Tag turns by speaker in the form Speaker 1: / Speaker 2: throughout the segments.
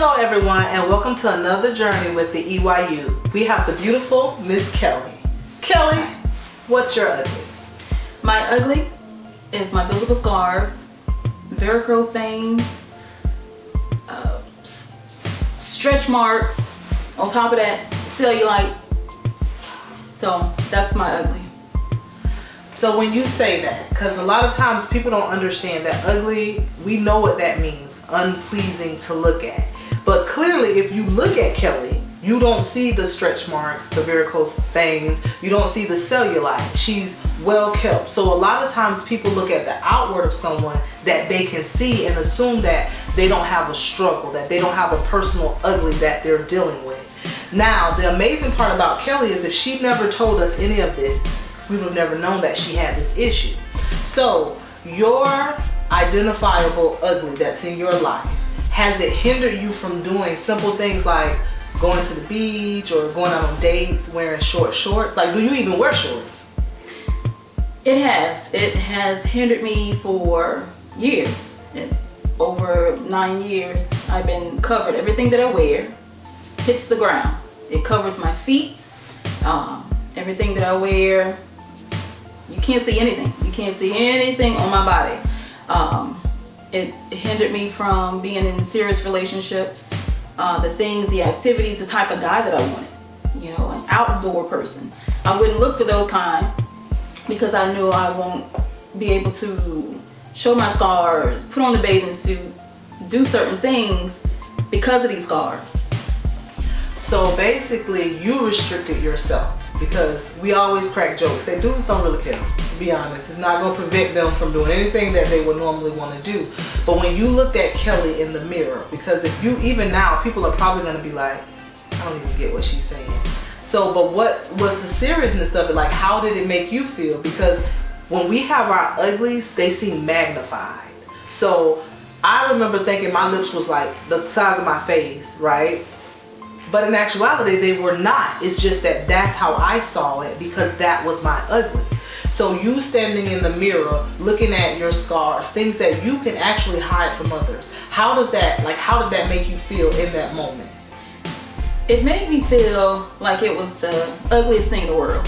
Speaker 1: Hello everyone, and welcome to another journey with the EYU. We have the beautiful Miss Kelly. Kelly, what's your ugly?
Speaker 2: My ugly is my visible scars, varicose veins, stretch marks, on top of that, cellulite. So that's my ugly.
Speaker 1: So when you say that, because a lot of times people don't understand that ugly, we know what that means, unpleasing to look at. But clearly if you look at Kelly, you don't see the stretch marks, the varicose veins, you don't see the cellulite. She's well kept. So a lot of times people look at the outward of someone that they can see and assume that they don't have a struggle, that they don't have a personal ugly that they're dealing with. Now, the amazing part about Kelly is if she never told us any of this, we would have never known that she had this issue. So your identifiable ugly that's in your life, has it hindered you from doing simple things like going to the beach or going out on dates wearing short shorts? Like, do you even wear shorts?
Speaker 2: It has hindered me for years. Over 9 years I've been covered. Everything that I wear hits the ground. It covers my feet. Everything that I wear, you can't see anything. You can't see anything on my body. It hindered me from being in serious relationships. The activities, the type of guy that I wanted. You know, an outdoor person. I wouldn't look for those kind because I knew I won't be able to show my scars, put on the bathing suit, do certain things because of these scars.
Speaker 1: So basically you restricted yourself, because we always crack jokes. Say dudes don't really care, to be honest. It's not going to prevent them from doing anything that they would normally want to do. But when you looked at Kelly in the mirror, because if you, even now, people are probably going to be like, I don't even get what she's saying. So, but what was the seriousness of it? Like, how did it make you feel? Because when we have our uglies, they seem magnified. So I remember thinking my lips was like the size of my face, right? But in actuality, they were not. It's just that that's how I saw it, because that was my ugly. So you standing in the mirror, looking at your scars, things that you can actually hide from others. How did that make you feel in that moment?
Speaker 2: It made me feel like it was the ugliest thing in the world.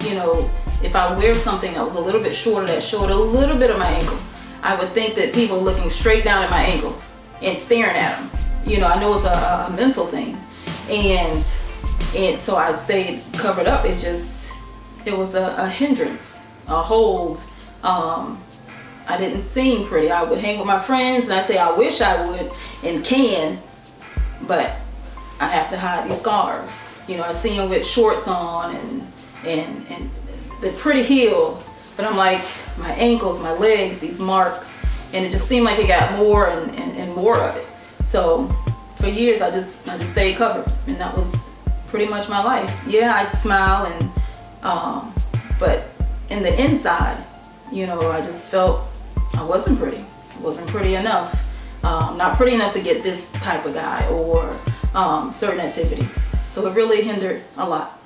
Speaker 2: You know, if I wear something that was a little bit shorter, that showed a little bit of my ankle, I would think that people are looking straight down at my ankles and staring at them. You know, I know it's a mental thing, and so I stayed covered up. It was a hindrance, a hold. I didn't seem pretty. I would hang with my friends and I say I wish I would and can, but I have to hide these scars. You know, I see them with shorts on and the pretty heels, but I'm like, my ankles, my legs, these marks, and it just seemed like it got more and more of it. So for years I just stayed covered, and that was pretty much my life. Yeah, I'd smile but in the inside, you know, I just felt I wasn't pretty. I wasn't pretty enough. Not pretty enough to get this type of guy or certain activities. So it really hindered a lot.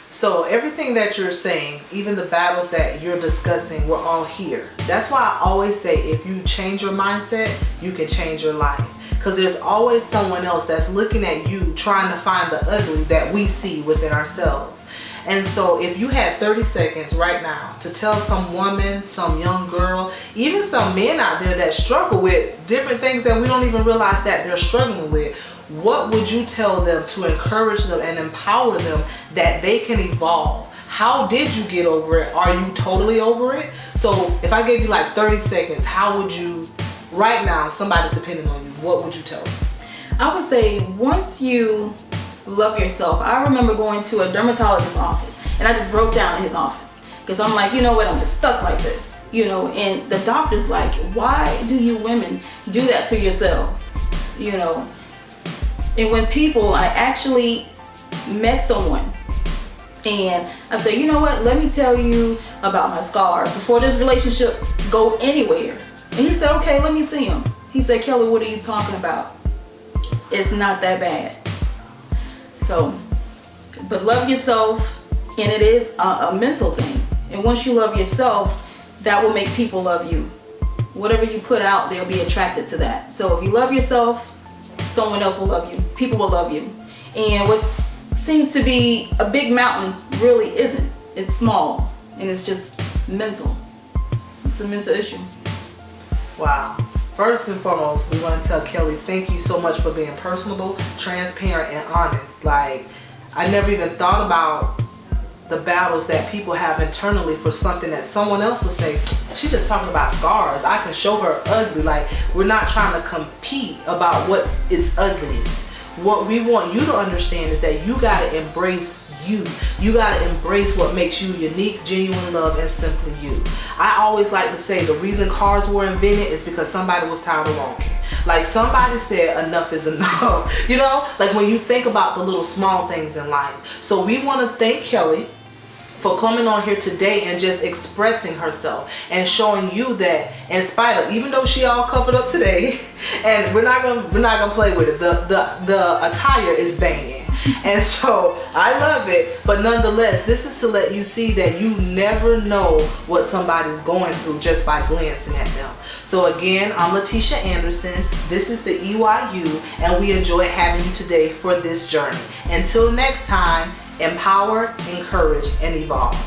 Speaker 1: So everything that you're saying, even the battles that you're discussing, we're all here. That's why I always say, if you change your mindset, you can change your life. Because there's always someone else that's looking at you, trying to find the ugly that we see within ourselves. And so if you had 30 seconds right now to tell some woman, some young girl, even some men out there that struggle with different things that we don't even realize that they're struggling with, what would you tell them to encourage them and empower them that they can evolve? How did you get over it? Are you totally over it? So if I gave you like 30 seconds, how would you, right now, somebody's depending on you, what would you tell them?
Speaker 2: I would say once you love yourself. I remember going to a dermatologist's office and I just broke down in his office because I'm like, you know what, I'm just stuck like this, you know, and the doctor's like, why do you women do that to yourselves, you know? And when I actually met someone and I said, you know what, let me tell you about my scar before this relationship go anywhere. And he said, okay, let me see him. He said, Kelly, what are you talking about? It's not that bad. So, but love yourself, and it is a mental thing. And once you love yourself, that will make people love you. Whatever you put out, they'll be attracted to that. So if you love yourself, someone else will love you. People will love you. And what seems to be a big mountain really isn't. It's small, and it's just mental. It's a mental issue.
Speaker 1: Wow. First and foremost, we want to tell Kelly, thank you so much for being personable, transparent, and honest. Like, I never even thought about the battles that people have internally for something that someone else will say, she's just talking about scars. I can show her ugly. Like, we're not trying to compete about what's its ugliness. What we want you to understand is that you got to embrace you. You got to embrace what makes you unique, genuine love, and simply you. I always like to say the reason cars were invented is because somebody was tired of walking. Like, somebody said enough is enough. You know, like when you think about the little small things in life. So we want to thank Kelly for coming on here today and just expressing herself and showing you that in spite of, even though she all covered up today, and we're not gonna play with it, the attire is banging, and so I love it. But nonetheless, this is to let you see that you never know what somebody's going through just by glancing at them. So again, I'm Letitia Anderson. This is the EYU, and we enjoyed having you today for this journey. Until next time, empower, encourage, and evolve.